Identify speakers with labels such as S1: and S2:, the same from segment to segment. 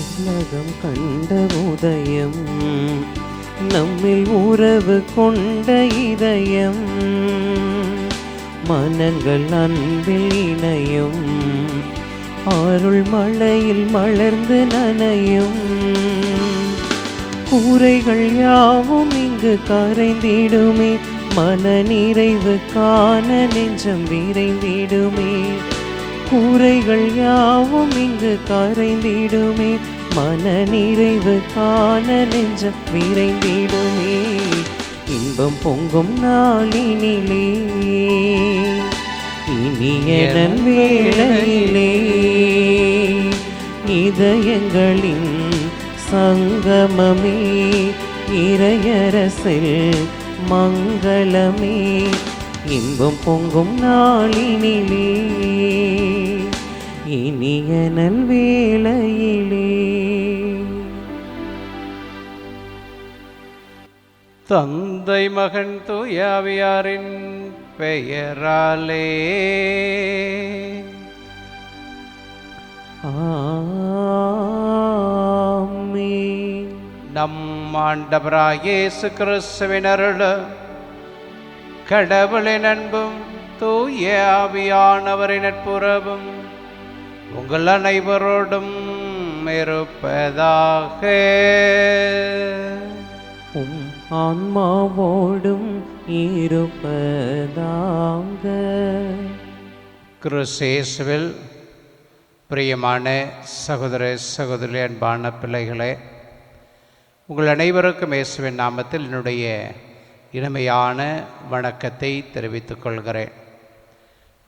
S1: உலகம் கண்ட உதயம், நம்மில் உறவு கொண்ட இதயம், மனங்கள் அன்பில் இணையும், அருள் மழையில் மலர்ந்து நனையும். கூரைகள் யாவும் இங்கு கரைந்திடுமே, மன நிறைவு காண நெஞ்சம் விரைந்திடுமே. கூரைகள் யாவும் இங்கு கரைந்திடுமே, மன நிறைவு காண நெஞ்சம் விரைந்திடுமே. இன்பம் பொங்கும் நாளினிலே, இனிய வேளையிலே, இதயங்களின் சங்கமமே, இறையரசில் மங்களமே. இன்பம் பொங்கும் நாளினிலே, இனிய நல்வேளையிலே.
S2: தந்தை மகன் தூய ஆவியாரின் பெயராலே
S1: ஆமென்.
S2: நம் ஆண்டவராகிய இயேசு கிறிஸ்துவின் அருளும் கடவுளின் அன்பும் தூய ஆவியானவரின் நட்புறவும் உங்கள் அனைவரோடும் இருப்பதாக.
S1: உம் ஆன்மாவோடும் இருப்பதாக.
S2: கிறிஸ்துவில் பிரியமான சகோதர சகோதரி, அன்பான பிள்ளைகளே, உங்கள் அனைவருக்கும் இயேசுவின் நாமத்தில் என்னுடைய இனிமையான வணக்கத்தை தெரிவித்துக் கொள்கிறேன்.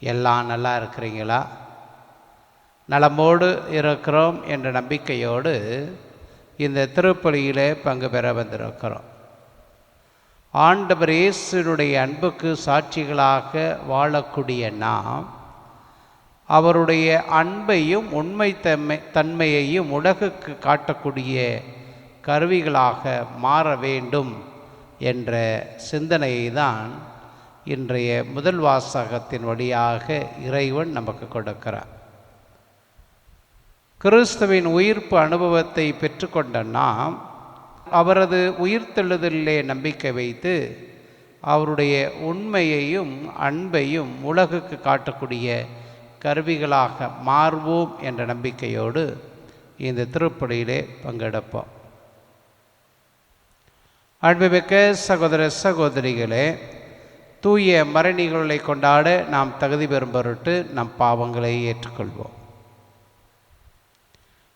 S2: எல்லாம் நல்லா இருக்கிறீங்களா? நலமோடு இருக்கிறோம் என்ற நம்பிக்கையோடு இந்த திருப்பலியிலே பங்கு பெற வந்திருக்கிறோம். ஆண்டவர் இயேசுனுடைய அன்புக்கு சாட்சிகளாக வாழக்கூடிய நாம் அவருடைய அன்பையும் உண்மை தன்மையையும் உலகுக்கு காட்டக்கூடிய கருவிகளாக மாற வேண்டும் என்ற சிந்தனையை தான் இன்றைய முதல் வாசகத்தின் வழியாக இறைவன் நமக்கு கொடுக்கிறார். கிறிஸ்துவின் உயிர்ப்பு அனுபவத்தை பெற்றுக்கொண்ட நாம் அவரது உயிர்த்தெழுதலிலே நம்பிக்கை வைத்து அவருடைய உண்மையையும் அன்பையும் உலகுக்கு காட்டக்கூடிய கருவிகளாக மாறுவோம் என்ற நம்பிக்கையோடு இந்த திருப்பலியிலே பங்கெடுப்போம். அன்புமிக்க சகோதர சகோதரிகளே, தூய மறைநிகழ்வுகளை கொண்டாட நாம் தகுதி பெறும் பொருட்டு நம் பாவங்களை ஏற்றுக்கொள்வோம்.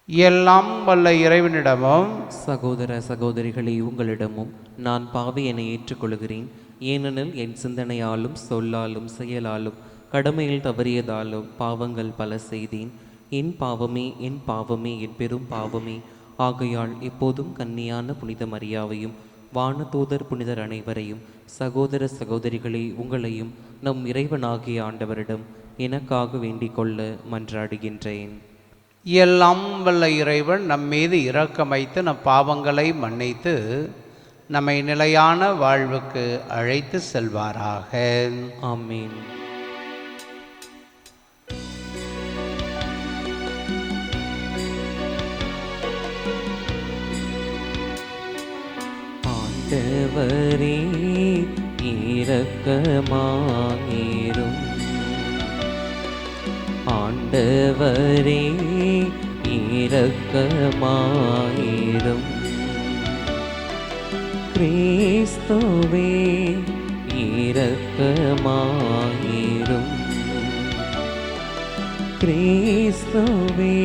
S2: எல்லாம் வல்ல இறைவனிடமும்
S1: சகோதர சகோதரிகளே, உங்களிடமும் நான் பாவியனை ஏற்றுக்கொள்கிறேன். ஏனெனில் என் சிந்தனையாலும் சொல்லாலும் செயலாலும் கடமையில் தவறியதாலும் பாவங்கள் பல செய்தேன். என் பாவமே என் பாவமே என் பெரும் பாவமே. ஆகையால் எப்போதும் கன்னியான புனித மரியாவையும் வானதூதர் புனிதர் அனைவரையும் சகோதர சகோதரிகளே உங்களையும் நம் இறைவனாகிய ஆண்டவரிடம் எனக்காக வேண்டிக் கொள்ள மன்றாடுகின்றேன்.
S2: எல்லாம் வல்ல இறைவன் நம் மீது இரக்கம் வைத்து நம் பாவங்களை மன்னித்து நம்மை நிலையான வாழ்வுக்கு அழைத்து செல்வாராக.
S1: ஆமீன். ஆண்டவரே இரக்கமாயிரும். ஆண்டவரே இரக்கமாயிரும். கிறிஸ்துவே இரக்கமாயிரும். கிறிஸ்துவே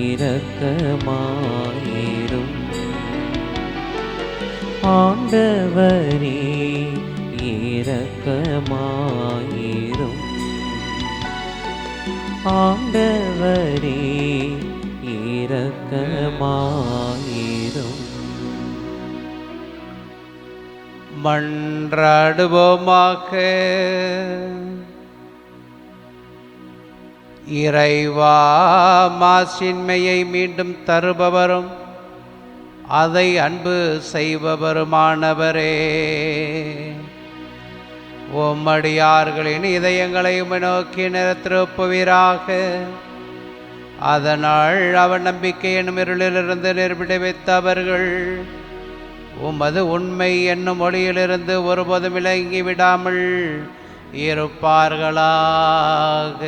S1: இரக்கமாயிரும். ஆண்டவரே இரக்கமாயிரும். ஆண்டவரே இரக்கமாயிரும்.
S2: மன்றாடுவோமாக. இறைவா, மாசின்மையை மீண்டும் தருபவரும் அதை அன்பு செய்பவருமானவரே, உம்மடியார்களின் இதயங்களை நோக்கி நிறுத்திருப்புவீராக. அதனால் அவர் நம்பிக்கை என்னும் இருளிலிருந்து நிர்விடுவித்த அவர்கள் உமது உண்மை என்னும் ஒளியிலிருந்து ஒருபோதும் விலங்கி விடாமல் இருப்பார்களாக.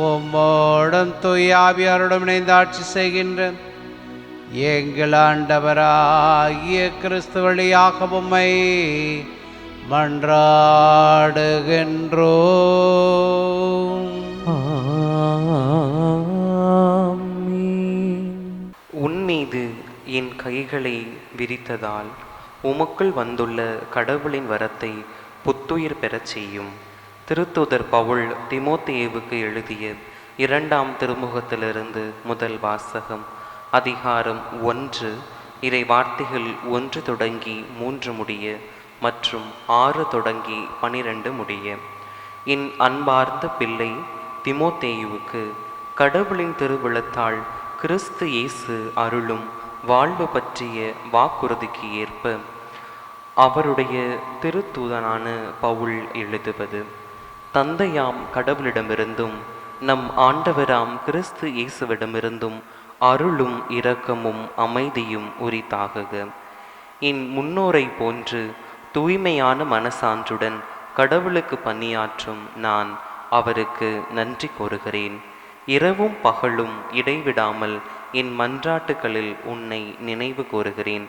S2: உம்மோடும் தூயாவியாரோடும் இணைந்து ஆட்சி செய்கின்ற எங்கள் ஆண்டவராகிய கிறிஸ்து வழியாக உம்மை மன்றாடுகின்றோம்.
S1: உன்மீது என் கைகளை விரித்ததால் உமக்குள் வந்துள்ள கடவுளின் வரத்தை புத்துயிர் பெறச் செய்யும். திருத்தூதர் பவுல் திமோத்தேயுவுக்கு எழுதிய 2ஆம் திருமுகத்திலிருந்து முதல் வாசகம். அதிகாரம் 1, இறை வார்த்தைகள் 1 தொடங்கி 3 முடிய மற்றும் 6 தொடங்கி 12 முடிய. என் அன்பார்ந்த பிள்ளை திமோத்தேயுவுக்கு கடவுளின் திருவிழத்தால் கிறிஸ்து இயேசு அருளும் வாழ்வு பற்றிய வாக்குறுதிக்கு ஏற்ப அவருடைய திருத்தூதனான பவுல் எழுதுவது. தந்தையாம் கடவுளிடமிருந்தும் நம் ஆண்டவராம் கிறிஸ்து இயேசுவிடமிருந்தும் அருளும் இரக்கமும் அமைதியும் உரித்தாகுக. என் முன்னோரை போன்று தூய்மையான மனசான்றுடன் கடவுளுக்கு பணியாற்றும் நான் அவருக்கு நன்றி கூறுகிறேன். இரவும் பகலும் இடைவிடாமல் என் மன்றாட்டுகளில் உன்னை நினைவு கூறுகிறேன்.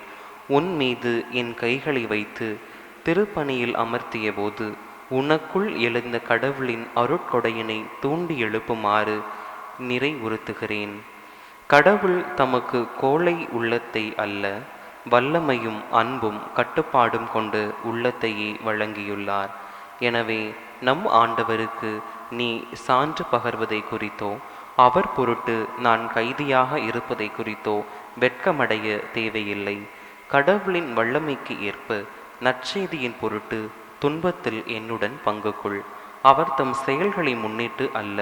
S1: உன் மீது என் கைகளை வைத்து திருப்பணியில் அமர்த்திய போது உனக்குள் எழுந்த கடவுளின் அருட்கொடையினை தூண்டி எழுப்புமாறு நிறைவுறுத்துகிறேன். கடவுள் தமக்கு கோழை உள்ளத்தை அல்ல, வல்லமையும் அன்பும் கட்டுப்பாடும் கொண்டு உள்ளத்தையே வழங்கியுள்ளார். எனவே நம் ஆண்டவருக்கு நீ சான்று பகர்வதை குறித்தோ அவர் பொருட்டு நான் கைதியாக இருப்பதை குறித்தோ வெட்கமடைய தேவையில்லை. கடவுளின் வல்லமைக்கு ஏற்ப நற்செய்தியின் பொருட்டு துன்பத்தில் என்னுடன் பங்கு கொள். அவர் தம் செயல்களை முன்னிட்டு அல்ல,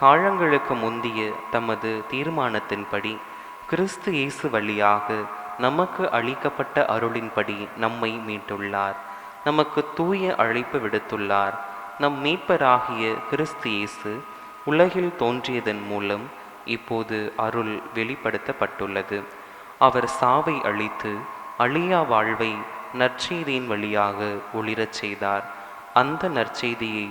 S1: காலங்களுக்கு முந்திய தமது தீர்மானத்தின்படி கிறிஸ்து இயேசு வழியாக நமக்கு அளிக்கப்பட்ட அருளின்படி நம்மை மீட்டுள்ளார். நமக்கு தூய அழைப்பு விடுத்துள்ளார். நம் மீட்பராகிய கிறிஸ்து இயேசு உலகில் தோன்றியதன் மூலம் இப்போது அருள் வெளிப்படுத்தப்பட்டுள்ளது. அவர் சாவை அழித்து அழியா வாழ்வை நற்செய்தியின் வழியாக ஒளிரச் செய்தார். அந்த நற்செய்தியை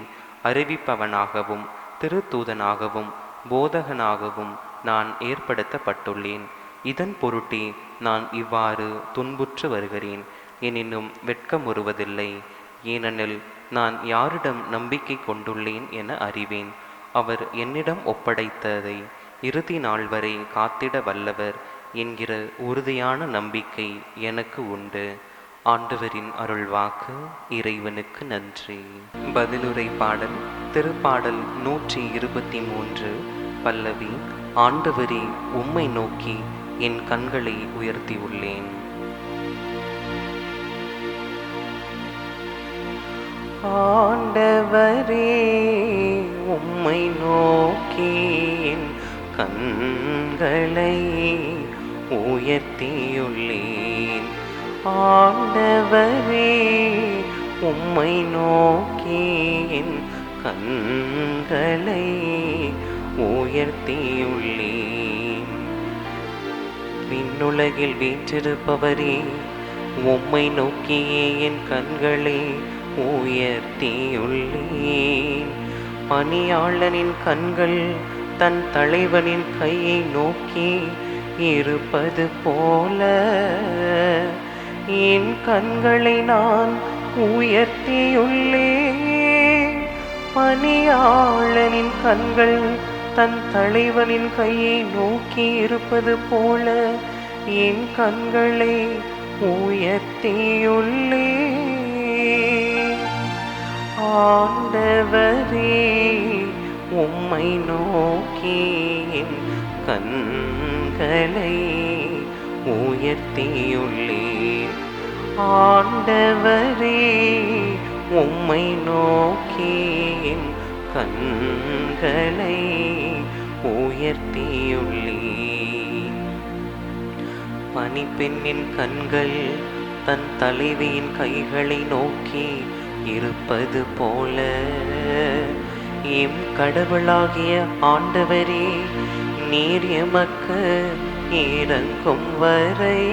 S1: அறிவிப்பவனாகவும் திருத்தூதனாகவும் போதகனாகவும் நான் ஏற்படுத்தப்பட்டுள்ளேன். இதன் பொருட்டே நான் இவ்வாறு துன்புற்று வருகிறேன். எனினும் வெட்கமுறுவதில்லை, ஏனெனில் நான் யாரிடம் நம்பிக்கை கொண்டுள்ளேன் என அறிவேன். அவர் என்னிடம் ஒப்படைத்ததை இறுதி நாள் வரை காத்திட வல்லவர் என்கிற உறுதியான நம்பிக்கை எனக்கு உண்டு. ஆண்டவரின் அருள்வாக்கு. இறைவனுக்கு நன்றி. பதிலுரை பாடல். திருப்பாடல் 123 பல்லவி. ஆண்டவரே, உம்மை நோக்கி என் கண்களை உயர்த்தியுள்ளேன். ஆண்டவரே, உம்மை நோக்கி என் கண்களை உயர்த்தியுள்ளேன். ஆண்டவரே, உம்மை நோக்கி என் கண்களை உயர்த்தியுள்ளேன். விண்ணுலகில் வீற்றிருப்பவரே, உம்மை நோக்கியே என் கண்களை உயர்த்தியுள்ளேன். பணியாளனின் கண்கள் தன் தலைவனின் கையை நோக்கி இருப்பது போல என் கண்களை நான் உயர்த்தியுள்ளேன். பணியாளனின் கண்கள் தன் தலைவனின் கையை நோக்கி இருப்பது போல என் கண்களை உயர்த்தியுள்ளேன். ஆண்டவரே, உம்மை நோக்கி என் கண்களை உயர்த்தியுள்ளேன். ஆண்டவரே, உம்மை நோக்கி என் கண்களை உயர்த்தியுள்ளேன். பணிப்பெண்ணின் கண்கள் தன் தலைவியின் கைகளை நோக்கி இருப்பது போல எம் கடவுளாகிய ஆண்டவரே, நீர் எமக்கு இறங்கும் வரை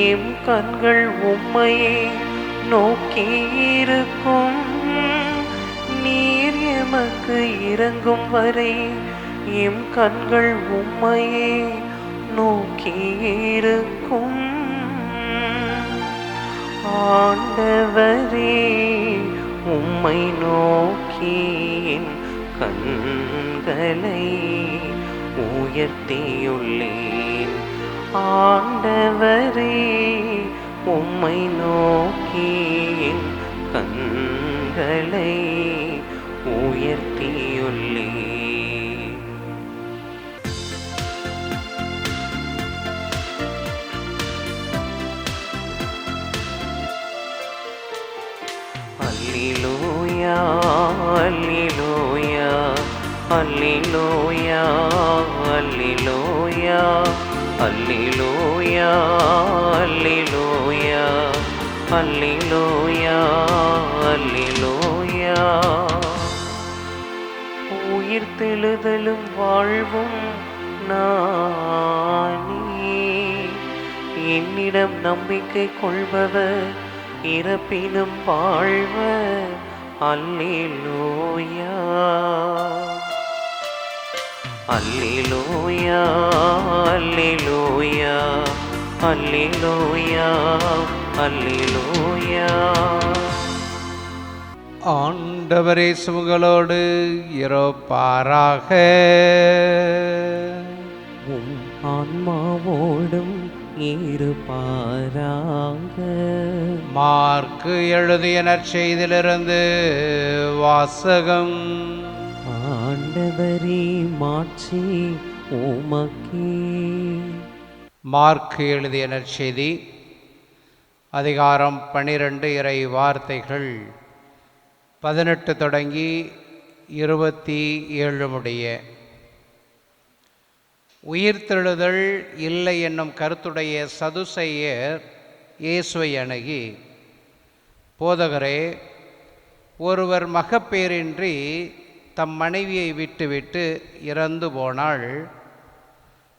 S1: எம் கண்கள் உம்மையே நோக்கியிருக்கும். நீர் எமக்கு இறங்கும் வரை எம் கண்கள் உம்மையே நோக்கியிருக்கும். ஆண்டவரே, உம்மை நோக்கி என் கண்களை உயர்த்தியுள்ளேன். ஆண்டவரே, உம்மை நோக்கி என் கண்களை உயர்த்தியுள்ளேன். அல்லேலூயா, அல்லேலூயா, அல்லேலூயா, அல்லேலூயா, அல்லேலூயா, அல்லேலூயா, அல்லேலூயா, அல்லேலூயா. உயிர்த்தெழுதலும் வாழ்வும் நானே, என்னிடம் நம்பிக்கை கொள்பவர் இறப்பினும் வாழ்வர். அல்லேலூயா, அல்லேலூயா, அல்லேலூயா, அல்லேலூயா, அல்லேலூயா.
S2: ஆண்டவரே உங்களோடு இருப்பாராக.
S1: உம் ஆன்மாவோடும் இருப்பாராக.
S2: மார்க்கு எழுதிய நற்செய்தியிலிருந்து வாசகம்.
S1: ஆண்டவரே, மாட்சி உமக்கே.
S2: மார்க்கு எழுதிய நற்செய்தி அதிகாரம் 12 இறை வார்த்தைகள் 18 தொடங்கி 27 முடிய. உயிர்த்தெழுதல் இல்லை என்னும் கருத்துடைய சதுசேயர் இயேசுவை அணுகி, போதகரே, ஒருவர் மகப்பேறின்றி தம் மனைவியை விட்டுவிட்டு இறந்து போனால்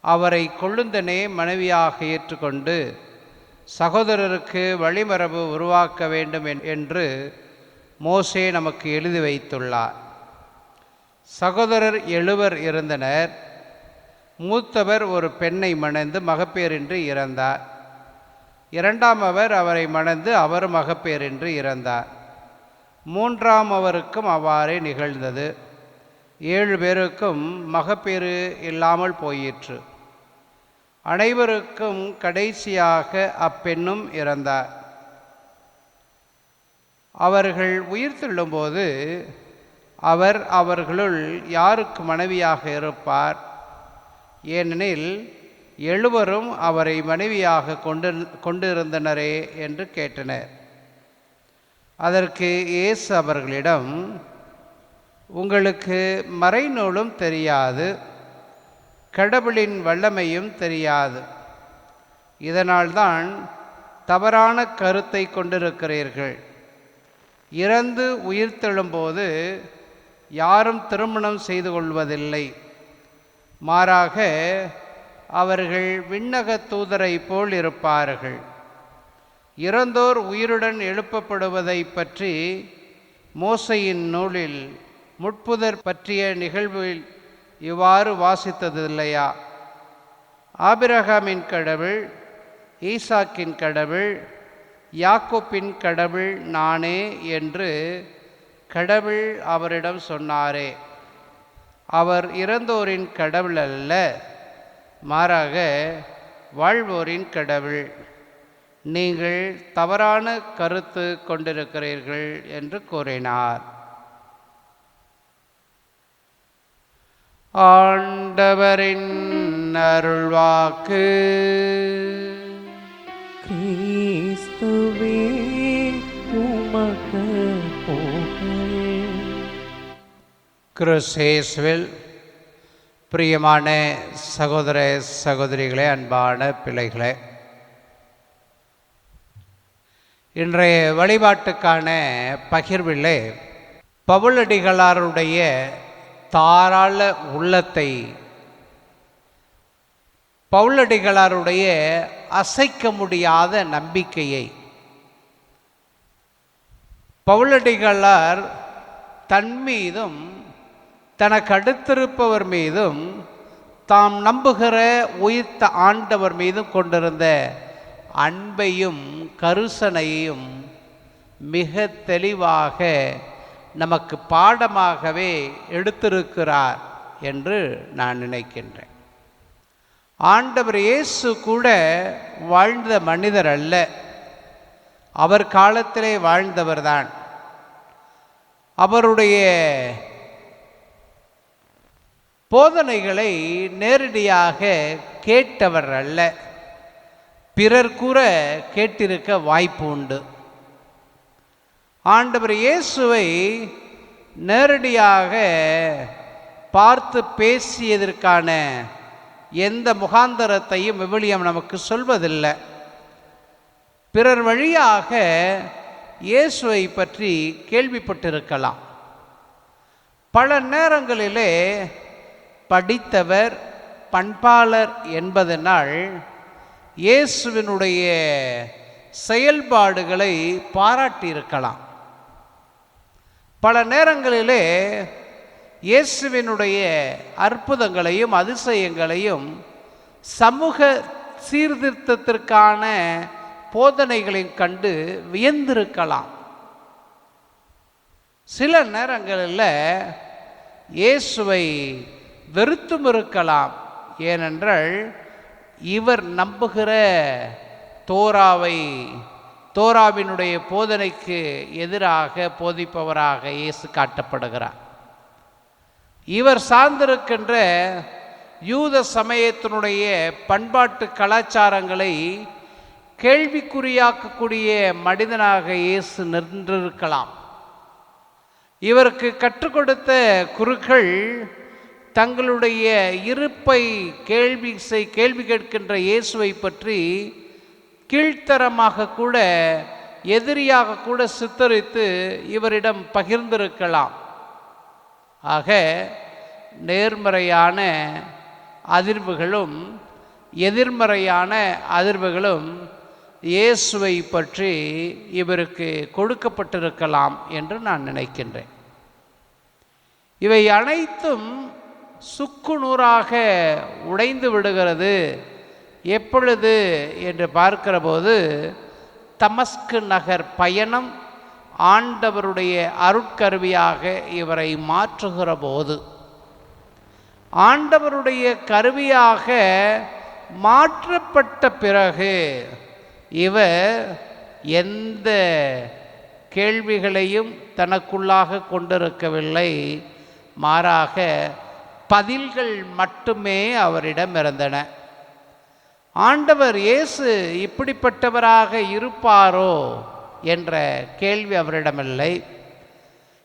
S2: அவரை கொழுந்தனே மனைவியாக ஏற்றுக்கொண்டு சகோதரருக்கு வழிமரபு உருவாக்க வேண்டும் என்று மோசே நமக்கு எழுதி வைத்துள்ளார். சகோதரர் 7 இருந்தனர். மூத்தவர் ஒரு பெண்ணை மணந்து மகப்பேறின்றி இறந்தார். இரண்டாமவர் அவரை மணந்து அவர் மகப்பேறின்றி இறந்தார். மூன்றாமவருக்கும் அவ்வாறே நிகழ்ந்தது. 7 பேருக்கும் மகப்பேறு இல்லாமல் போயிற்று. அனைவருக்கும் கடைசியாக அப்பெண்ணும் இறந்தார். அவர்கள் உயிர்த்தெழும்போது அவர் அவர்களுள் யாருக்கு மனைவியாக இருப்பார்? ஏனெனில் 7 அவரை மனைவியாக கொண்டிருந்தனரே என்று கேட்டனர். அதற்கு இயேசு அவர்களிடம், உங்களுக்கு மறைநூலும் தெரியாது, கடவுளின் வல்லமையும் தெரியாது. இதனால்தான் தவறான கருத்தை கொண்டிருக்கிறீர்கள். இறந்து உயிர்த்தெழும்போது யாரும் திருமணம் செய்து கொள்வதில்லை. மாறாக அவர்கள் விண்ணக தூதரை போல் இருப்பார்கள். இறந்தோர் உயிருடன் எழுப்பப்படுவதை பற்றி மோசையின் நூலில் முட்புதர் பற்றிய நிகழ்வில் இவ்வாறு வாசித்ததில்லையா? ஆபிரகாமின் கடவுள், ஈசாக்கின் கடவுள், யாக்கோப்பின் கடவுள் நானே என்று கடவுள் அவரிடம் சொன்னாரே. அவர் இறந்தோரின் கடவுள் அல்ல, மாறாக வாழ்வோரின் கடவுள். நீங்கள் தவறான கருத்து கொண்டிருக்கிறீர்கள் என்று கூறினார். ஆண்டவரின் அருள்வாக்கு.
S1: கிறிஸ்துவே உமக்கு புகழ்.
S2: கிறிஸ்துவில் பிரியமான சகோதர சகோதரிகளே, அன்பான பிள்ளைகளே, இன்றைய வழிபாட்டுக்கான பகிர்விலே பவுலடிகளாருடைய தாராள உள்ளத்தை, பவுலடிகளாருடைய அசைக்க முடியாத நம்பிக்கையை, பவுலடிகளார் தன் மீதும் தனக்கு அடுத்திருப்பவர் மீதும் தாம் நம்புகிற உயிர்த்த ஆண்டவர் மீதும் கொண்டிருந்த அன்பையும் கருசனையும் மிக தெளிவாக நமக்கு பாடமாகவே எடுத்திருக்கிறார் என்று நான் நினைக்கின்றேன். ஆண்டவர் இயேசு கூட வாழ்ந்த மனிதர் அல்ல, அவர் காலத்திலே வாழ்ந்தவர்தான். அவருடைய போதனைகளை நேரடியாக கேட்டவர் அல்ல, பிறர் கூற கேட்டிருக்க வாய்ப்பு உண்டு. ஆண்டவர் இயேசுவை நேரடியாக பார்த்து பேசியதற்கான எந்த முகாந்தரத்தையும் விவிலியம் நமக்கு சொல்வதில்லை. பிறர் வழியாக இயேசுவை பற்றி கேள்விப்பட்டிருக்கலாம். பல நேரங்களிலே படித்தவர், பண்பாளர் என்பதனால் இயேசுவினுடைய செயல்பாடுகளை பாராட்டியிருக்கலாம். பல நேரங்களிலே இயேசுவினுடைய அற்புதங்களையும் அதிசயங்களையும் சமூக சீர்திருத்தத்திற்கான போதனைகளையும் கண்டு வியந்திருக்கலாம். சில நேரங்களில் இயேசுவை வெறுத்தும் இருக்கலாம். ஏனென்றால் இவர் நம்புகிற தோராவினுடைய போதனைக்கு எதிராக போதிப்பவராக இயேசு காட்டப்படுகிறார். இவர் சார்ந்திருக்கின்ற யூத சமயத்தினுடைய பண்பாட்டு கலாச்சாரங்களை கேள்விக்குறியாக்கக்கூடிய மனிதனாக இயேசு நின்றிருக்கலாம். இவருக்கு கற்றுக் கொடுத்த குருக்கள் தங்களுடைய இருப்பை கேள்வி கேட்கின்ற இயேசுவை பற்றி கீழ்த்தரமாக கூட, எதிரியாக கூட சித்தரித்து இவரிடம் பகிர்ந்திருக்கலாம். ஆக நேர்மறையான அதிர்வுகளும் எதிர்மறையான அதிர்வுகளும் இயேசுவை பற்றி இவருக்கு கொடுக்கப்பட்டிருக்கலாம் என்று நான் நினைக்கின்றேன். இவை அனைத்தும் சுக்கு நூறாக உடைந்து விடுகிறது எப்பொழுது என்று பார்க்கிற போது, தமஸ்கு நகர் பயணம் ஆண்டவருடைய அருட்கருவியாக இவரை மாற்றுகிற போது, ஆண்டவருடைய கருவியாக மாற்றப்பட்ட பிறகு இவர் எந்த கேள்விகளையும் தனக்குள்ளாக கொண்டிருக்கவில்லை. மாறாக பதில்கள் மட்டுமே அவரிடம் இருந்தன. ஆண்டவர் இயேசு இப்படிப்பட்டவராக இருப்பாரோ என்ற கேள்வி அவரிடமில்லை.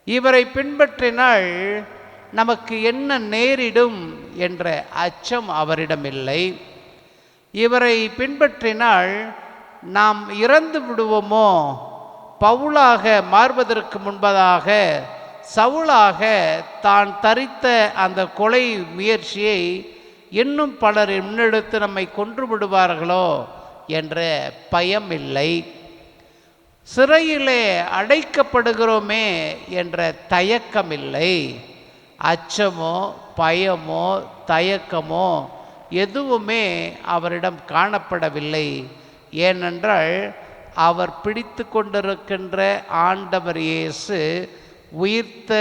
S2: இவரை பின்பற்றினால் நமக்கு என்ன நேரிடும் என்ற அச்சம் அவரிடமில்லை. இவரை பின்பற்றினால் நாம் இறந்து விடுவோமோ, பவுலாக மாறுவதற்கு முன்பதாக சவுலாக தான் தரித்த அந்த கொலை முயற்சியை இன்னும் பலர் முன்னெடுத்து நம்மை கொன்று விடுவார்களோ என்ற பயம் இல்லை. சிறையிலே அடைக்கப்படுகிறோமே என்ற தயக்கம் இல்லை. அச்சமோ பயமோ தயக்கமோ எதுவுமே அவரிடம் காணப்படவில்லை. ஏனென்றால் அவர் பிடித்து கொண்டிருக்கின்ற ஆண்டவர் இயேசு உயிர்த்த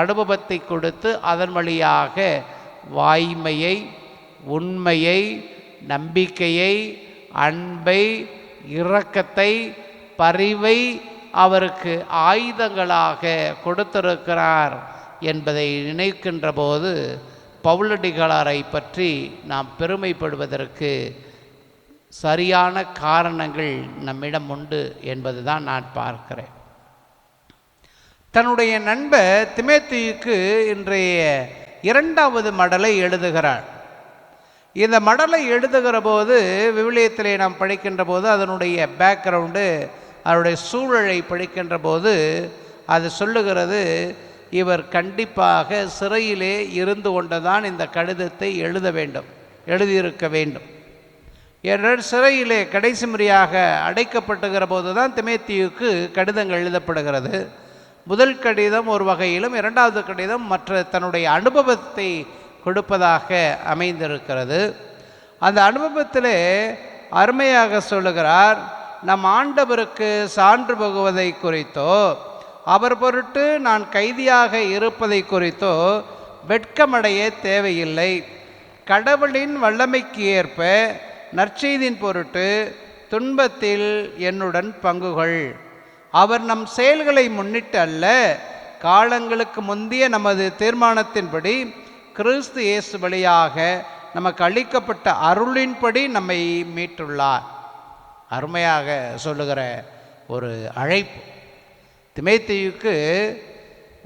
S2: அனுபவத்தை கொடுத்து அதன் வழியாக வாய்மையை, உண்மையை, நம்பிக்கையை, அன்பை, இரக்கத்தை, பரிவை அவருக்கு ஆயுதங்களாக கொடுத்திருக்கிறார் என்பதை நினைக்கின்ற போது பவுலடிகளாரை பற்றி நாம் பெருமைப்படுவதற்கு சரியான காரணங்கள் நம்மிடம் உண்டு என்பதுதான் நான் பார்க்கிறேன். தன்னுடைய நண்பர் திமோத்தேயுவுக்கு இன்றைய 2வது மடலை எழுதுகிறார். இந்த மடலை எழுதுகிற போது விவிலியத்திலே நாம் படிக்கின்ற போது அதனுடைய பேக்ரவுண்டு, அதனுடைய சூழலை படிக்கின்ற போது அது சொல்லுகிறது, இவர் கண்டிப்பாக சிறையிலே இருந்து கொண்டுதான் இந்த கடிதத்தை எழுதியிருக்க வேண்டும். ஏனென்றால் சிறையிலே கடைசி முறையாக அடைக்கப்பட்டுகிற போது தான் திமோத்தேயுவுக்கு கடிதங்கள் எழுதப்படுகிறது. முதல் கடிதம் ஒரு வகையிலும், இரண்டாவது கடிதம் மற்ற தன்னுடைய அனுபவத்தை கொடுப்பதாக அமைந்திருக்கிறது. அந்த அனுபவத்திலே அருமையாக சொல்லுகிறார், நம் ஆண்டவருக்கு சான்று பகுவதை குறித்தோ அவர் பொருட்டு நான் கைதியாக இருப்பதை குறித்தோ வெட்கமடைய தேவையில்லை. கடவுளின் வல்லமைக்கு ஏற்ப நற்செய்தியின் பொருட்டு துன்பத்தில் என்னுடன் பங்குகள். அவர் நம் செயல்களை முன்னிட்டு அல்ல, காலங்களுக்கு முந்தைய நமது தீர்மானத்தின்படி கிறிஸ்து இயேசு வழியாக நமக்கு அளிக்கப்பட்ட அருளின்படி நம்மை மீட்டுள்ளார். அருமையாக சொல்லுகிற ஒரு அழைப்பு. திமோத்தேயுவுக்கு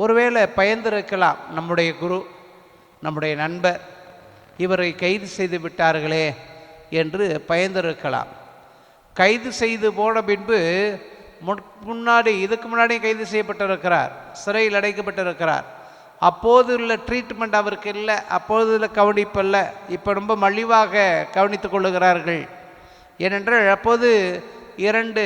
S2: ஒருவேளை பயந்திருக்கலாம், நம்முடைய குரு, நம்முடைய நண்பர் இவரை கைது செய்து விட்டார்களே என்று பயந்திருக்கலாம். கைது செய்து போன பின்பு இதுக்கு முன்னாடி கைது செய்யப்பட்டிருக்கிறார், சிறையில் அடைக்கப்பட்டிருக்கிறார். அப்போது உள்ள ட்ரீட்மெண்ட் அவருக்கு இல்லை, அப்போது உள்ள கவனிப்பு இல்லை. இப்போ ரொம்ப மலிவாக கவனித்து கொள்ளுகிறார்கள். ஏனென்றால் அப்போது 2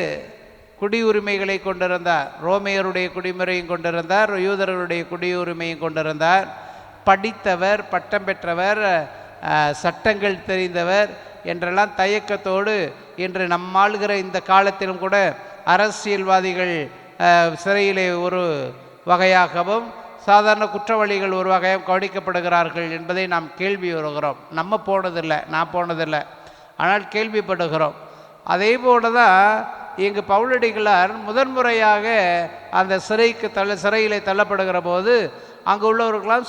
S2: குடியுரிமைகளை கொண்டிருந்தார். ரோமையருடைய குடிமுறையும் கொண்டிருந்தார், யூதர்களுடைய குடியுரிமையும் கொண்டிருந்தார். படித்தவர், பட்டம் பெற்றவர், சட்டங்கள் தெரிந்தவர் என்றெல்லாம் தயக்கத்தோடு இன்று நம்மாளுகிற இந்த காலத்திலும் கூட அரசியல்வாதிகள் சிறையிலே ஒரு வகையாகவும் சாதாரண குற்றவாளிகள் ஒரு வகையாக கவனிக்கப்படுகிறார்கள் என்பதை நாம் கேள்வி வருகிறோம். நம்ம போனதில்லை, நான் போனதில்லை, ஆனால் கேள்விப்படுகிறோம். அதே போல தான் இங்கு பவுலடிகளார் முதன்முறையாக அந்த சிறையிலே தள்ளப்படுகிற போது அங்கே உள்ளவர்களாம்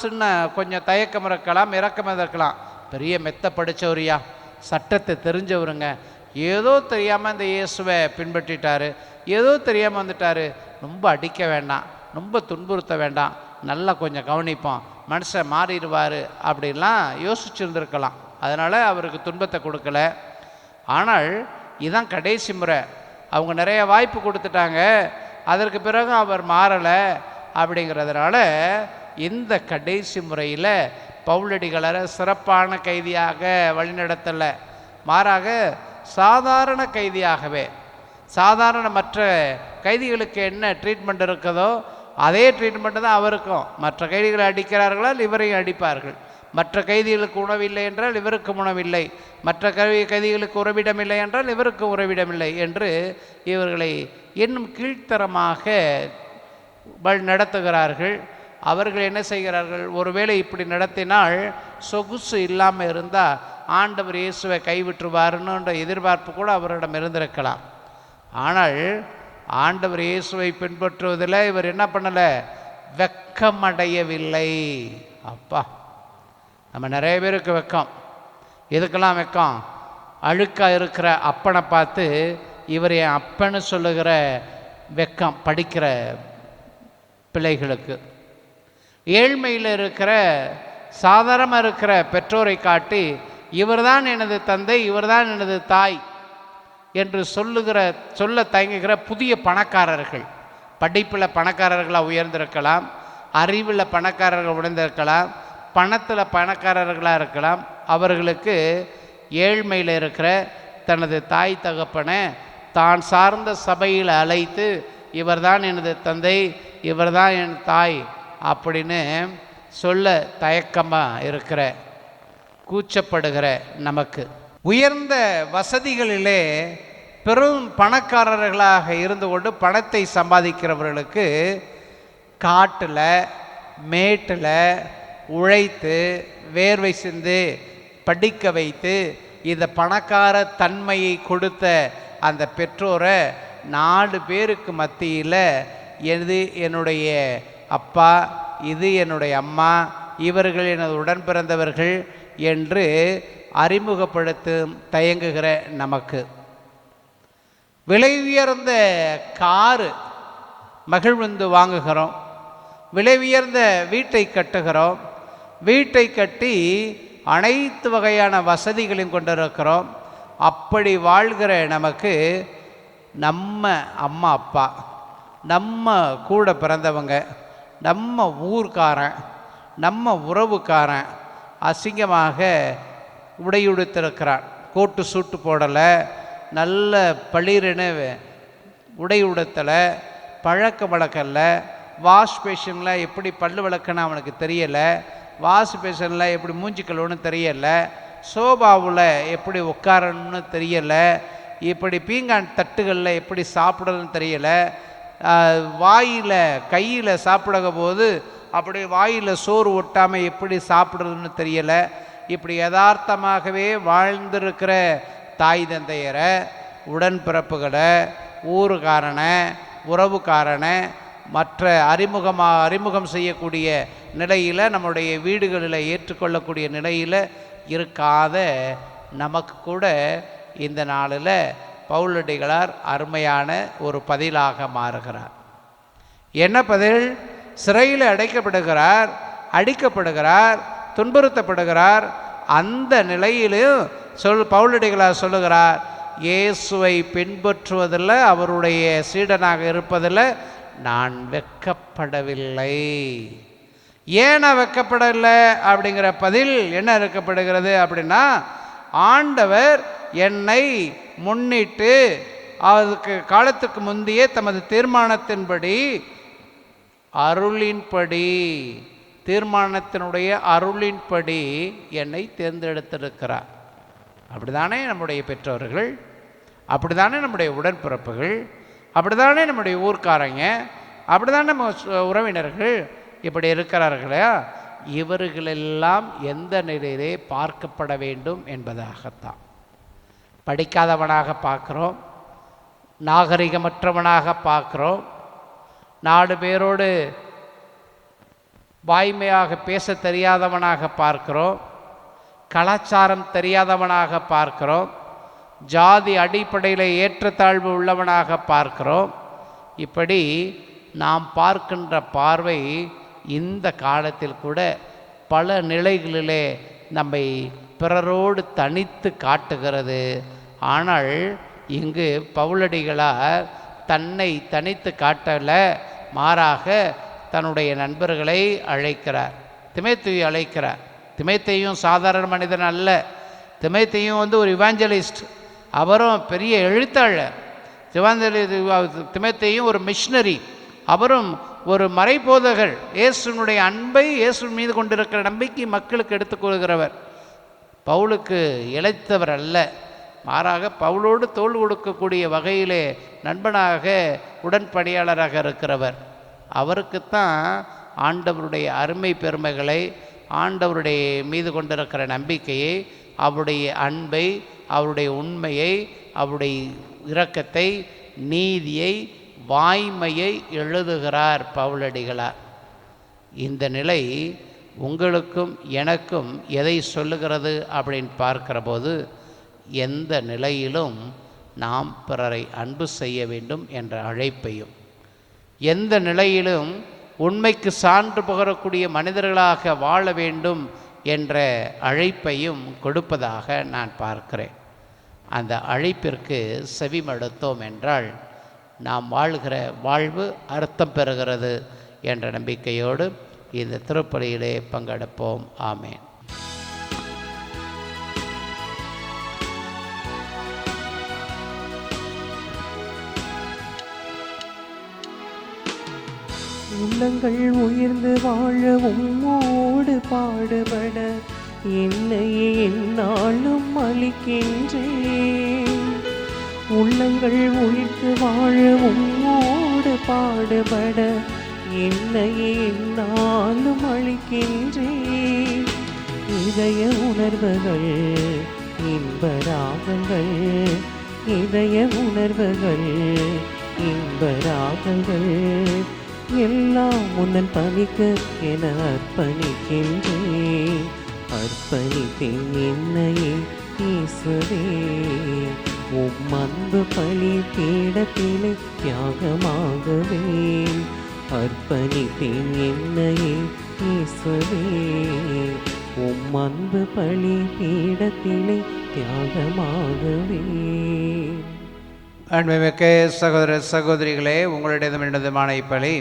S2: கொஞ்சம் தயக்கம் இருக்கலாம், இரக்கம் இருக்கலாம். பெரிய மெத்த படித்தவரியா, சட்டத்தை தெரிஞ்சவருங்க, ஏதோ தெரியாமல் இந்த இயேசுவை பின்பற்றிட்டாரு, ஏதோ தெரியாமல் வந்துட்டார், ரொம்ப அடிக்க வேண்டாம், ரொம்ப துன்புறுத்த வேண்டாம், நல்லா கொஞ்சம் கவனிப்போம், மனுஷன் மாறிடுவார் அப்படின்லாம் யோசிச்சுருந்துருக்கலாம். அதனால் அவருக்கு துன்பத்தை கொடுக்கல. ஆனால் இதுதான் கடைசி முறை. அவங்க நிறைய வாய்ப்பு கொடுத்துட்டாங்க, அதற்கு பிறகு அவர் மாறலை. அப்படிங்கிறதுனால இந்த கடைசி முறையில் பவுலடிகளாரை சிறப்பான கைதியாக வழிநடத்தலை, மாறாக சாதாரண கைதியாகவே, சாதாரண மற்ற கைதிகளுக்கு என்ன ட்ரீட்மெண்ட் இருக்குதோ அதே ட்ரீட்மெண்ட்டு தான் அவருக்கும். மற்ற கைதிகளை அடிக்கிறார்களால் இவரையும் அடிப்பார்கள். மற்ற கைதிகளுக்கு உணவில்லை என்றால் இவருக்கு உணவில்லை, மற்ற கைதிகளுக்கு உறவிடமில்லை என்றால் இவருக்கு உறவிடமில்லை என்று இவர்களை இன்னும் கீழ்த்தரமாக நடத்துகிறார்கள். அவர்கள் என்ன செய்கிறார்கள், ஒருவேளை இப்படி நடத்தினால் சொகுசு இல்லாமல் இருந்தால் ஆண்டவர் இயேசுவை கைவிட்டுருவாருன்ற எதிர்பார்ப்பு கூட அவரிடம் இருந்திருக்கலாம். ஆனால் ஆண்டவர் இயேசுவை பின்பற்றுவதில் இவர் என்ன பண்ணலை, வெக்கமடையவில்லை. அப்பா, நம்ம நிறைய பேருக்கு வெக்கம். எதுக்கெல்லாம் வெக்கம்? அழுக்காக இருக்கிற அப்பனை பார்த்து இவர் என் அப்பன்னு சொல்லுகிற வெக்கம் படிக்கிற பிள்ளைகளுக்கு. ஏழ்மையில் இருக்கிற சாதாரணமாக இருக்கிற பெற்றோரை காட்டி இவர்தான் எனது தந்தை, இவர்தான் எனது தாய் என்று சொல்ல தயங்குகிற புதிய பணக்காரர்கள், படிப்பில் பணக்காரர்களாக உயர்ந்திருக்கலாம், அறிவில் பணக்காரர்கள் உயர்ந்திருக்கலாம், பணத்தில் பணக்காரர்களாக இருக்கலாம். அவர்களுக்கு ஏழ்மையில் இருக்கிற தனது தாய் தகப்பனை தான் சார்ந்த சபையில் அழைத்து இவர்தான் எனது தந்தை, இவர்தான் என் தாய் அப்படின்னு சொல்ல தயக்கமாக இருக்கிற, கூச்சப்படுகிற நமக்கு, உயர்ந்த வசதிகளிலே பெரும் பணக்காரர்களாக இருந்து கொண்டு பணத்தை சம்பாதிக்கிறவர்களுக்கு காட்டில் மேட்டில் உழைத்து வேர்வை சிந்து படிக்க வைத்து இந்த பணக்கார தன்மையை கொடுத்த அந்த பெற்றோரை 4 பேருக்கு மத்தியில் எது என்னுடைய அப்பா, இது என்னுடைய அம்மா, இவர்கள் எனது உடன் பிறந்தவர்கள் என்று அறிமுகப்படுத்தும் தயங்குகிற நமக்கு, விலை உயர்ந்த காரு மகிழ்ந்து வாங்குகிறோம், விலை உயர்ந்த வீட்டை கட்டுகிறோம், வீட்டை கட்டி அனைத்து வகையான வசதிகளையும் கொண்டிருக்கிறோம். அப்படி வாழ்கிற நமக்கு நம்ம அம்மா அப்பா, நம்ம கூட பிறந்தவங்க, நம்ம ஊர்க்காரன், நம்ம உறவுக்காரன் அசிங்கமாக உடையுடுத்திருக்கிறான். கோட்டு சூட்டு போடலை, நல்ல பளிரென உடை உடுத்தலை, பழக்க வழக்கல்ல, வாஷ் பேஷனில் எப்படி பல்லு விளக்குன்னு அவனுக்கு தெரியலை, வாஷ் பேஷனில் எப்படி மூஞ்சி கழுவுன்னு தெரியலை, சோபாவில் எப்படி உட்காரணும்னு தெரியலை, இப்படி பீங்கான் தட்டுகளில் எப்படி சாப்பிடணும்னு தெரியலை, வாயில் கையில் சாப்பிடுற போது அப்படி வாயில் சோறு ஒட்டாமல் எப்படி சாப்பிட்றதுன்னு தெரியலை. இப்படி யதார்த்தமாகவே வாழ்ந்திருக்கிற தாய் தந்தையரை, உடன்பிறப்புகளை, ஊருக்காரனை, உறவுக்காரனை, மற்ற அறிமுகம் செய்யக்கூடிய நிலையில், நம்முடைய வீடுகளில் ஏற்றுக்கொள்ளக்கூடிய நிலையில் இருக்காத நமக்கு கூட இந்த நாளில் பவுலடிகளார் அருமையான ஒரு பதிலாக மாறுகிறார். என்ன பதில்? சிறையில் அடைக்கப்படுகிறார், அடிக்கப்படுகிறார், துன்புறுத்தப்படுகிறார். அந்த நிலையிலும் பவுலடிகளார் சொல்லுகிறார், இயேசுவை பின்பற்றுவதில், அவருடைய சீடனாக இருப்பதில் நான் வெட்கப்படவில்லை. ஏன் நான் வெட்கப்படவில்லை அப்படிங்கிற பதில் என்ன இருக்கப்படுகிறது அப்படின்னா, ஆண்டவர் என்னை முன்னிட்டு அதுக்கு காலத்துக்கு முந்தைய தமது தீர்மானத்தின்படி, அருளின்படி, தீர்மானத்தினுடைய அருளின்படி என்னை தேர்ந்தெடுத்திருக்கிறார். அப்படிதானே நம்முடைய பெற்றோர்கள், அப்படிதானே நம்முடைய உடன்பிறப்புகள், அப்படிதானே நம்முடைய ஊர்க்காரங்க, அப்படிதானே நம்ம உறவினர்கள் இப்படி இருக்கிறார்களா? இவர்களெல்லாம் எந்த நிலையிலே பார்க்கப்பட வேண்டும் என்பதாகத்தான். படிக்காதவனாக பார்க்குறோம், நாகரிகமற்றவனாக பார்க்குறோம், 4 பேரோடு வாய்மையாக பேச தெரியாதவனாக பார்க்கிறோம், கலாச்சாரம் தெரியாதவனாக பார்க்கிறோம், ஜாதி அடிப்படையில் ஏற்றத்தாழ்வு உள்ளவனாக பார்க்கிறோம். இப்படி நாம் பார்க்கின்ற பார்வை இந்த காலத்தில் கூட பல நிலைகளிலே நம்மை பிறரோடு தனித்து காட்டுகிறது. ஆனால் இங்கு பவுலடிகளார் தன்னை தனித்து காட்டலை, மாறாக தன்னுடைய நண்பர்களை அழைக்கிறார். திமோத்தேயுவை அழைக்கிறார். திமோத்தேயும் சாதாரண மனிதன் அல்ல. திமோத்தேயும் ஒரு இவாஞ்சலிஸ்ட், அவரும் பெரிய எழுத்தாளர். திமோத்தேயும் ஒரு மிஷனரி, அவரும் ஒரு மறைபோதகர். இயேசுனுடைய அன்பை, இயேசு மீது கொண்டிருக்கிற நம்பிக்கை மக்களுக்கு எடுத்துக்கொள்கிறவர். பவுலுக்கு இழைத்தவர் அல்ல, மாறாக பவுலோடு தோள் கொடுக்கக்கூடிய வகையிலே நண்பனாக, உடன்படியாளராக இருக்கிறவர். அவருக்குத்தான் ஆண்டவருடைய அருமை பெருமைகளை, ஆண்டவருடைய மீது கொண்டிருக்கிற நம்பிக்கையை, அவருடைய அன்பை, அவருடைய உண்மையை, அவருடைய இரக்கத்தை, நீதியை, வாய்மையை எழுதுகிறார் பவுலடிகளார். இந்த நிலை உங்களுக்கும் எனக்கும் எதை சொல்லுகிறது அப்படின்னு பார்க்கிற போது, எந்த நிலையிலும் நாம் பிறரை அன்பு செய்ய வேண்டும் என்ற அழைப்பையும், எந்த நிலையிலும் உண்மைக்கு சான்று பகரக்கூடிய மனிதர்களாக வாழ வேண்டும் என்ற அழைப்பையும் கொடுப்பதாக நான் பார்க்கிறேன். அந்த அழைப்பிற்கு செவிமடுத்தோம் என்றால் நாம் வாழ்கிற வாழ்வு அர்த்தம் பெறுகிறது என்ற நம்பிக்கையோடு இந்த திருப்பலியிலே பங்கெடுப்போம். ஆமேன்.
S1: உள்ளங்கள் உயர்ந்து வாழ உம்மோடு பாடுபட என்னையே எந்நாளும் அளிக்கின்றேன். உள்ளங்கள் உயர்ந்து வாழ உம்மோடு பாடுபட என்னையே எந்நாளும் அளிக்கின்றேன். இதய உணர்வுகள் இன்பராகங்கள், இதய உணர்வுகள் இன்பராகங்கள் எல்லாம் முன்னன் பணிக்கு என அர்ப்பணிக்கின்றேன். அர்ப்பணித்தேன் என்னையே இயேசுவே, உம் அன்பு பலி பீடத்திலே தியாகமாகவேன். அர்ப்பணித்தேன் என்னையே இயேசுவே, உம் அன்பு பலி பீடத்திலே தியாகமாகவேன்.
S2: அன்புமிக்க சகோதர சகோதரிகளே, உங்களிடம் என்னதுமான இப்பலி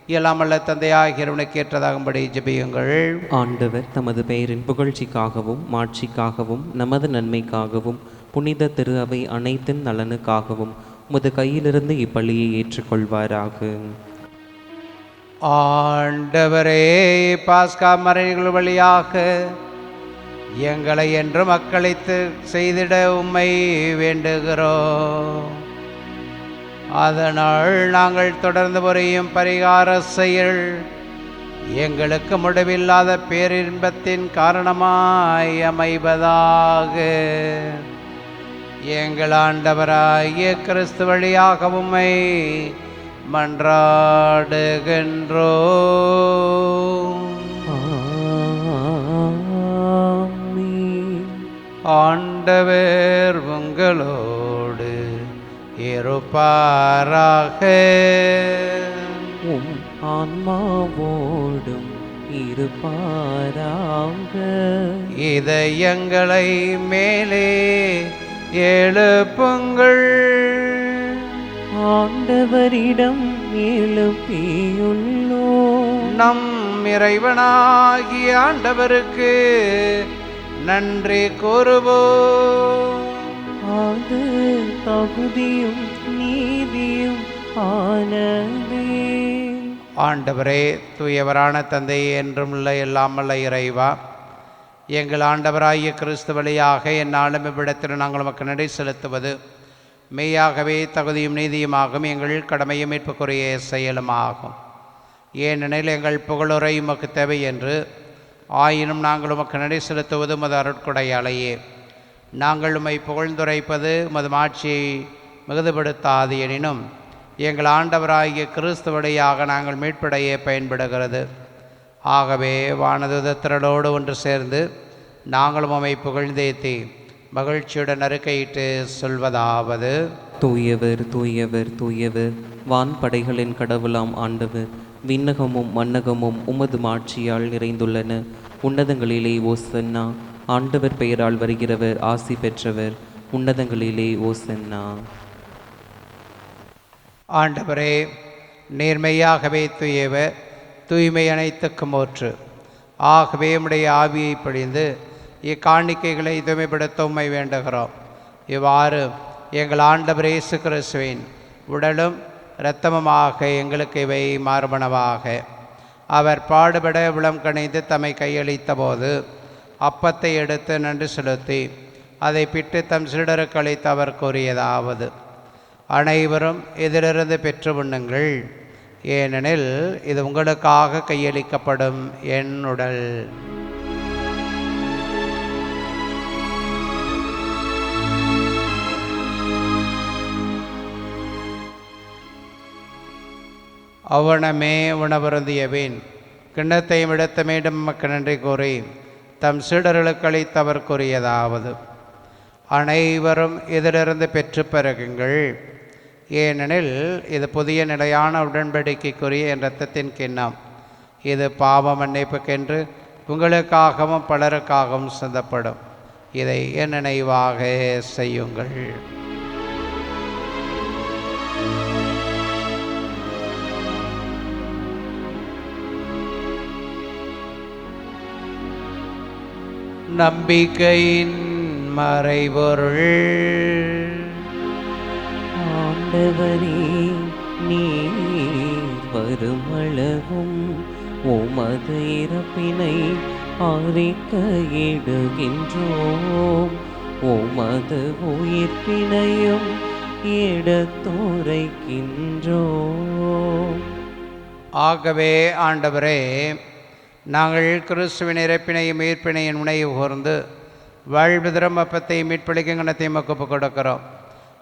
S2: எல்லாம் வல்ல தந்தையாகிய இறைவனுக்கு ஏற்றதாகும்படி ஜெபியுங்கள்.
S1: ஆண்டவர் தமது பெயரின் புகழ்ச்சிக்காகவும் மாட்சிக்காகவும் நமது நன்மைக்காகவும் புனித திரு அவை அனைத்தின் நலனுக்காகவும் உமது கையிலிருந்து இப்பள்ளியை ஏற்றுக்கொள்வாராக.
S2: ஆண்டவரே, பாஸ்கா மறைகள் வழியாக எங்களை என்று மக்களித்து செய்திட உம்மை வேண்டுகிறோம். அதனால் நாங்கள் தொடர்ந்து புரியும் பரிகார செயல் எங்களுக்கு முடிவில்லாத பேரின்பத்தின் காரணமாய் அமைவதாக. எங்கள் ஆண்டவராகிய கிறிஸ்து வழியாக உம்மை மன்றாடுகின்றோம். ஆண்டவர் உங்களோடு இருப்பாராக.
S1: உம் ஆன்மாவோடும் இருப்பாராக.
S2: இதயங்களை மேலே எழுப்புங்கள்.
S1: ஆண்டவரிடம் எழுப்பியுள்ளோம்.
S2: நம் இறைவனாகிய ஆண்டவருக்கு நன்றி கூறுவோம்.
S1: அது தகுதியும் நீதியும் ஆனதே.
S2: ஆண்டவரே, தூயவரான தந்தையே, என்றும் உள்ள எல்லாமல்ல இறைவா, எங்கள் ஆண்டவராகிய கிறிஸ்து வழியாக எந்நாளும் இவ்விடத்தில் நாங்கள் உமக்கு நன்றி செலுத்துவது மெய்யாகவே தகுதியும் நீதியுமாகும், எங்கள் கடமையும் மீட்புக்குரிய செயலுமாகும். ஏனெனில் எங்கள் புகழுரை உமக்கு தேவை என்று, ஆயினும் நாங்கள் உமக்கு நன்றி செலுத்துவது உமது அருட்கொடையாலேயே. நாங்கள் உம்மை புகழ்ந்துரைப்பது உமது மாட்சியை மிகுதுபடுத்தாது, எனினும் எங்கள் ஆண்டவராகிய கிறிஸ்து வழியாக நாங்கள் மீட்படைய பயன்படுகிறது. ஆகவே வானதுதத்திரளோடு ஒன்று சேர்ந்து நாங்களும் உம்மை புகழ்ந்தேத்தி மகிழ்ச்சியுடன் அறிக்கையிட்டு சொல்வதாவது:
S1: தூயவர் தூயவர் தூயவர், வான்படைகளின் கடவுளாம் ஆண்டவர், விண்ணகமும் மன்னகமும் உமது மாட்சியால் நிறைந்துள்ளன. உன்னதங்களிலே ஓசன்னா. ஆண்டவர் பெயரால் வருகிறவர் ஆசி பெற்றவர். உன்னதங்களிலே ஓசன்னா.
S2: ஆண்டவரே, நேர்மையாகவே தூயவர், தூய்மை அனைத்துக்கும் ஊற்று. ஆகவே உம்முடைய ஆவியை பொழிந்து இக்காணிக்கைகளை தூய்மைப்படுத்த உம்மை வேண்டுகிறோம். இவ்வாறு எங்கள் ஆண்டவர் இயேசு கிறிஸ்துவின் உடலும் இரத்தமுமாக எங்களுக்கு இவை மாறுபனவாக. அவர் பாடுபட உளம் கணிந்து தம்மை கையளித்த போது அப்பத்தை எடுத்து நன்றி செலுத்தி அதை பிட்டு தம் சீடருக்கு அளித்து அவர் கூறியதாவது: அனைவரும் இதிலிருந்து பெற்று உண்ணுங்கள், ஏனெனில் இது உங்களுக்காக கையளிக்கப்படும் என் உடல். அவ்வனமே உணவருந்தியவேன் கிண்ணத்தையும் எடுத்த மீண்டும் நமக்கு நன்றி கூறி தம் சீடர்களுக்கு அளித்து அவர் கூறியதாவது: அனைவரும் இதிலிருந்து பெற்று பருகுங்கள், ஏனெனில் இது புதிய நிலையான உடன்படிக்கைக்குரிய என் இரத்தத்தின் கிண்ணம். இது பாவ மன்னிப்புக்கென்று உங்களுக்காகவும் பலருக்காகவும் சிந்தப்படும். இதை என் நினைவாக செய்யுங்கள். நம்பிக்கையின் மறைபொருள்.
S1: ஆண்டவரே, நீர் வருமளவும் உமது இறப்பினை அறிக்கையிடுகின்றோம், உமது உயிர்ப்பினையும் எடுத்துரைக்கின்றோம்.
S2: ஆகவே ஆண்டவரே, நாங்கள் கிறிஸ்துவின் இறப்பினையும் மீட்பினையும் நினைவு கூர்ந்து வாழ்வுதரும் அப்பத்தை மீட்பளிக்கும் கணத்தை மக்குப்பு கொடுக்கிறோம்.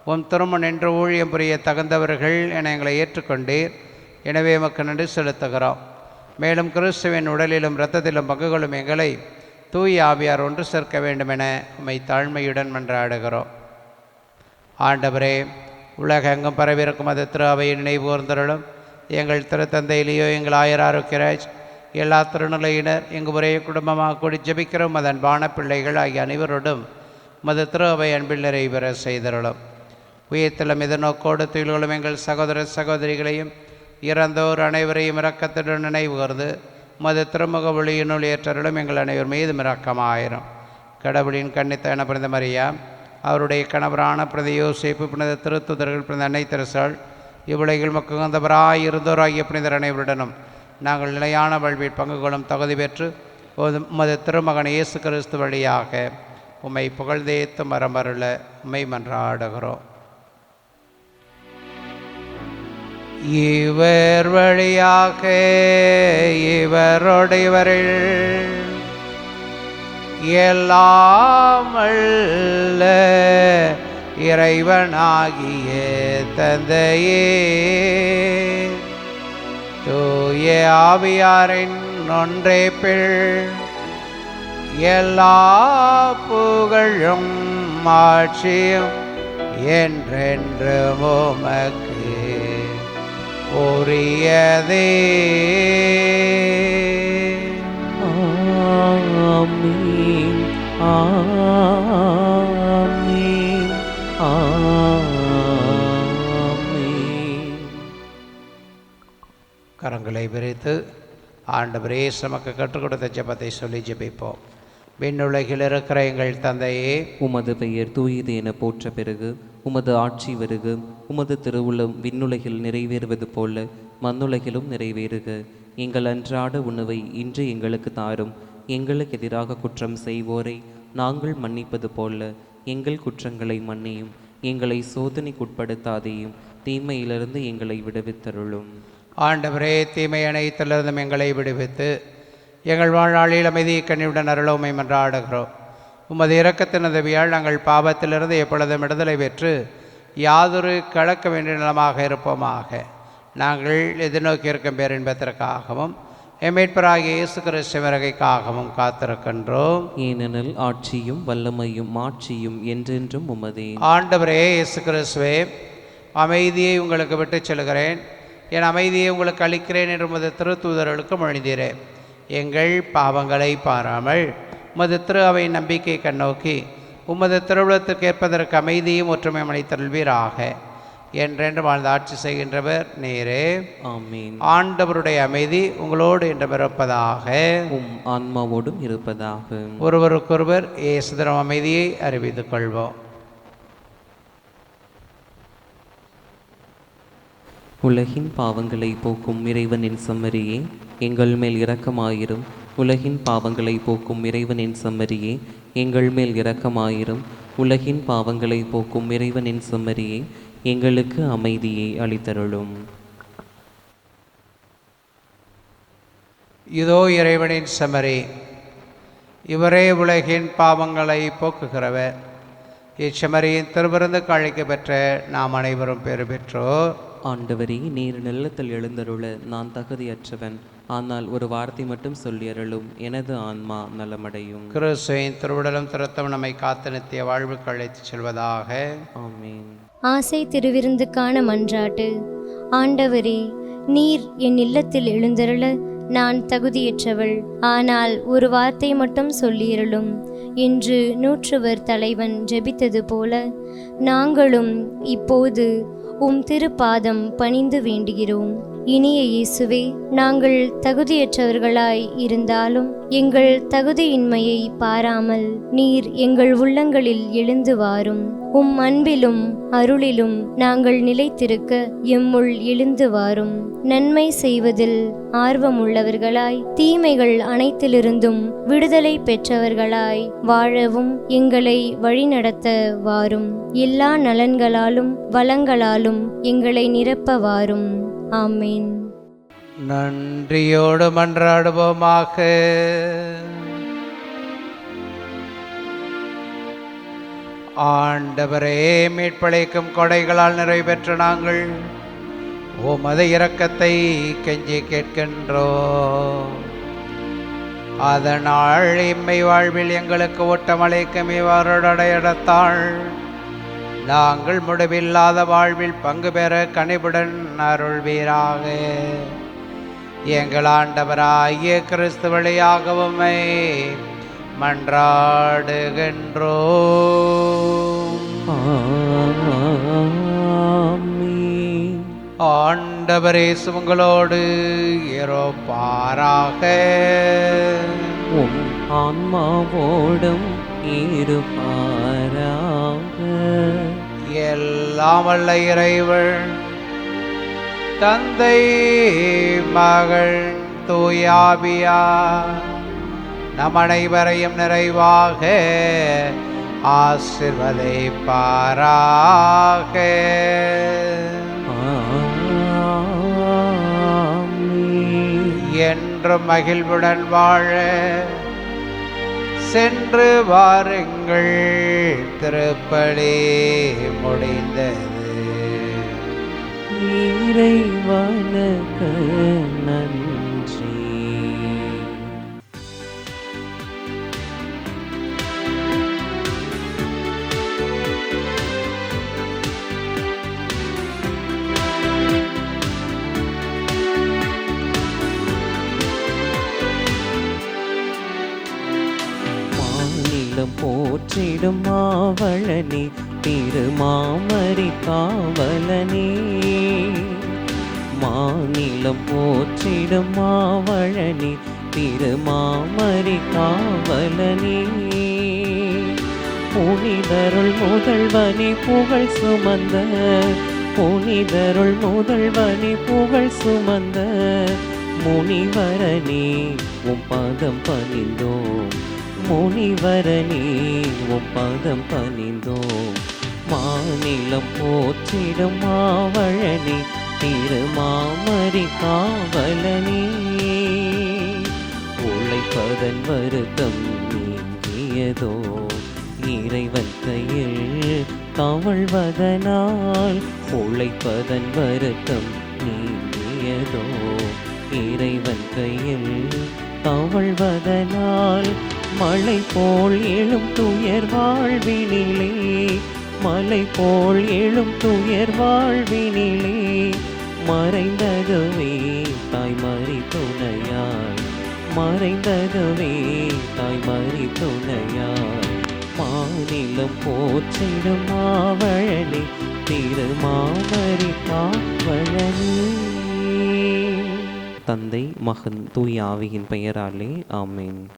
S2: உம் திருமண் என்று ஊழியம் புரிய தகுந்தவர்கள் என எங்களை ஏற்றுக்கொண்டீர். எனவே எமக்கு நன்றி செலுத்துகிறோம். மேலும் கிறிஸ்துவின் உடலிலும் இரத்தத்திலும் பங்குகளும் எங்களை தூய ஆவியார் ஒன்று சேர்க்க வேண்டும் என உம்மை தாழ்மையுடன் மன்றாடுகிறோம். ஆண்டவரே, உலகெங்கும் பரவிருக்கும் அது திரு அவையை நினைவு கூர்ந்தருளும். எங்கள் திருத்தந்தை லியோ, எங்கள் ஆயர் ஆரோக்கியராஜ், எல்லா திருநிலையினர், எங்கு ஒரே குடும்பமாக கூடி ஜெபிக்கிறோம் அதன் அன்பான பிள்ளைகள் ஆகிய அனைவரோடும் மது திரு அவை அன்பில் நிறைவேற செய்தருளும். உயர்த்தலும் எதிர்நோக்கோடு துயில்களும் எங்கள் சகோதர சகோதரிகளையும் இறந்தோர் அனைவரையும் இரக்கத்துடன் நினைவுகூர்ந்து உமது திருமுக ஒளியினுள் ஏற்றருளும் எங்கள் அனைவர் மீதும் இரக்கமாயிரும். கடவுளின் கன்னித்தான புனித மரியா, அவருடைய கணவரான புனித யோசேப்பு, புனித திருத்துதர்கள், புனித அன்னை தெரசாள், இவ்வுலகில் மக்குகந்தவராய் இருந்தோராகிய புனிதர் அனைவருடனும் நாங்கள் நிலையான வாழ்வில் பங்கு கொள்ளும் தகுதி பெற்று உமது திருமகன் இயேசு கிறிஸ்து வழியாக உம்மை புகழ்ந்தேத்து மரமருள உம்மை மன்றாடுகிறோம். இவர் வழியாக இவருடையவரில் எல்லாம் வல்ல இறைவனாகிய தந்தையே, தூய ஆவியாரின் ஒன்றேப்பில் எல்லா புகழும் ஆட்சியும் என்றென்றும் உமக்கு உரியதே.
S1: ஆமென், ஆமென், ஆமென்.
S2: கரங்களை விரித்து ஆண்டவரே நமக்கு கற்றுக் கொடுத்த ஜெபத்தை சொல்லி ஜெபிப்போம். விண்ணுலகில் இருக்கிற எங்கள் தந்தையே,
S1: உமது பெயர் தூயது என போற்ற பெருகு. உமது ஆட்சி வருக. உமது திருவுளம் விண்ணுலகில் நிறைவேறுவது போல மண்ணுலகிலும் நிறைவேறுக. எங்கள் அன்றாட உணவை இன்று எங்களுக்கு தாரும். எங்களுக்கு எதிராக குற்றம் செய்வோரை நாங்கள் மன்னிப்பது போல எங்கள் குற்றங்களை மன்னியும். எங்களை சோதனைக்குட்படுத்தாதேயும், தீமையிலிருந்து எங்களை விடுவித்தருளும்.
S2: ஆண்டவரே, தீமை அனைத்திலிருந்தும் எங்களை விடுவித்து எங்கள் வாழ்நாளில் அமைதியை கண்ணியுடன் அருளவுமை மன்றாடுகிறோம். உமது இரக்கத்தின் உதவியால் நாங்கள் பாவத்திலிருந்து எப்பொழுதும் விடுதலை பெற்று யாதொரு கலக்க வேண்டிய நலமாக இருப்போமாக. நாங்கள் எதிர்நோக்கி இருக்கும் பேரின்பத்திற்காகவும் எம்மீட்பராகிய இயேசு கிறிஸ்து வருகைக்காகவும் காத்திருக்கின்றோம்.
S1: ஏனெனில் ஆட்சியும் வல்லமையும் மாட்சியும் என்றென்றும் உமதே.
S2: ஆண்டவரே இயேசு கிறிஸ்துவே, அமைதியை உங்களுக்கு விட்டுச் செல்கிறேன், என் அமைதியை உங்களுக்கு அளிக்கிறேன் என்று உமது திருத்தூதர்களுக்கு மொழிந்தீரே. எங்கள் பாவங்களை பாராமல் உமது திரு அவை நம்பிக்கை கண்ணோக்கி உமது திருவுளத்திற்கு ஏற்பதற்கு அமைதியும் ஒற்றுமை அளித்தருள்வீராக. என்றென்று வாழ்ந்து ஆட்சி செய்கின்றவர் நீரே.
S1: ஆமென்.
S2: ஆண்டவருடைய அமைதி உங்களோடு என்றும் இருப்பதாக.
S1: உம் ஆன்மாவோடும் இருப்பதாக.
S2: ஒருவருக்கொருவர் இயேசுதரம் அமைதியை அறிவித்துக் கொள்வோம்.
S1: உலகின் பாவங்களை போக்கும் இறைவனின் செம்மறியே, எங்கள் மேல் இரக்கமாயிரும். உலகின் பாவங்களை போக்கும் இறைவனின் செம்மறியே, எங்கள் மேல் இரக்கமாயிரும். உலகின் பாவங்களை போக்கும் இறைவனின் செம்மறியே, எங்களுக்கு அமைதியை அளித்தருளும்.
S2: இதோ இறைவனின் செம்மறி, இவரே உலகின் பாவங்களை போக்குகிறவர். இச்செம்மறியின் திருவிருந்துக்கு அழைக்க பெற்ற நாம் அனைவரும் பெறு பெற்றோர்.
S1: ஆண்டவரே, நீர் நிலத்தில் எழுந்தருள நான் தகுதியற்றவன். ஆனால் ஒரு வார்த்தை மட்டும் சொல்லியருளும், எனது ஆன்மா நலமடையும்.
S2: கிறிஸ்துவின் திருவுடலும் திருத்தம் நம்மை காத்து நித்திய வாழ்வுக்கு அழைத்து செல்வதாக.
S1: ஆமென்.
S3: ஆசை திருவிருந்துக்கான மன்றாட்டு. ஆண்டவரே, நீர் என் இல்லத்தில் எழுந்தருள நான் தகுதியற்றவள். ஆனால் ஒரு வார்த்தை மட்டும் சொல்லியருளும் என்று நூற்றுவர் தலைவன் ஜெபித்தது போல நாங்களும் இப்போது உம் திருப்பாதம் பணிந்து வேண்டுகிறோம். இனிய இயேசுவே, நாங்கள் தகுதியற்றவர்களாய் இருந்தாலும் எங்கள் தகுதியின்மையை பாராமல் நீர் எங்கள் உள்ளங்களில் எழுந்து வாரும். உம் அன்பிலும் அருளிலும் நாங்கள் நிலைத்திருக்க எம்முள் எழுந்து வாரும். நன்மை செய்வதில் ஆர்வமுள்ளவர்களாய் தீமைகள் அனைத்திலிருந்தும் விடுதலை பெற்றவர்களாய் வாழவும் எங்களை வழிநடத்த வாரும். எல்லா நலன்களாலும் வளங்களாலும் எங்களை நிரப்ப வாரும். ஆமென்.
S2: நன்றியோடு மன்றாடுவோமாக. ஆண்டவரே, மீட்பளிக்கும் கொடைகளால் நிறைவேற்ற நாங்கள் உமது இரக்கத்தை கெஞ்சி கேட்கின்றோம். அதனால் இம்மை வாழ்வில் எங்களுக்கு ஓட்டமளிக்கும் இவ்வாறுடையடத்தாள் நாங்கள் முடிவில்லாத வாழ்வில் பங்கு பெற கனிவுடன் அருள்வீராக. எங்கள் ஆண்டவராகிய கிறிஸ்து வழியாகவும் மன்றாடுகின்றோம்.
S1: ஆமென்.
S2: ஆண்டவரே உங்களோடு இருப்பாராக.
S1: உம் ஆன்மாவோடும் இருப்பாராக.
S2: எல்லாம் வல்ல இறைவன் தந்தை மகள் தூயாவியா நம் அனைவரையும் நிறைவாக ஆசிர்வதிப்பாராக. என்றும் மகிழ்வுடன் வாழ சென்று வாருங்கள். திருப்பலி முடிந்தது.
S1: இறைவனுக்கு நன்றி. போற்றிடும் மாவளனே திருமாமரி காவலனே. மாநிலம் போற்றிடும் மாவளனே திருமாமரி காவலனே. புனிதருள் முதல்வனே புகழ் சுமந்த புனிதருள் முதல்வனே புகழ் சுமந்த முனிவரனே உம் பாதம் பணிந்தோம். முனிவரனே உம் பாதம் பணிந்தோம். மாநிலம் போற்றிடும் மாவளனே திருமாமரி காவலனே. உழைப்பதன் வருத்தம் நீங்கியதோ இறைவன் கையில் தவழ்வதனால். உழைப்பதன் வருத்தம் நீங்கியதோ இறைவன் கையில் தவழ்வதனால். மலை போல் எழும் துயர் வாழ்வினிலே மலை போல் எழும் துயர் வாழ்வினிலே மறைந்ததுவே தாய்மறி துணையாய். மறைந்ததுவே தாய்மறி துணையாய். மாநிலம் போற்றிடும் மாவளனே திருமாமரி காவலனே. தந்தை மகன் தூய ஆவியின் பெயராலே ஆமென்.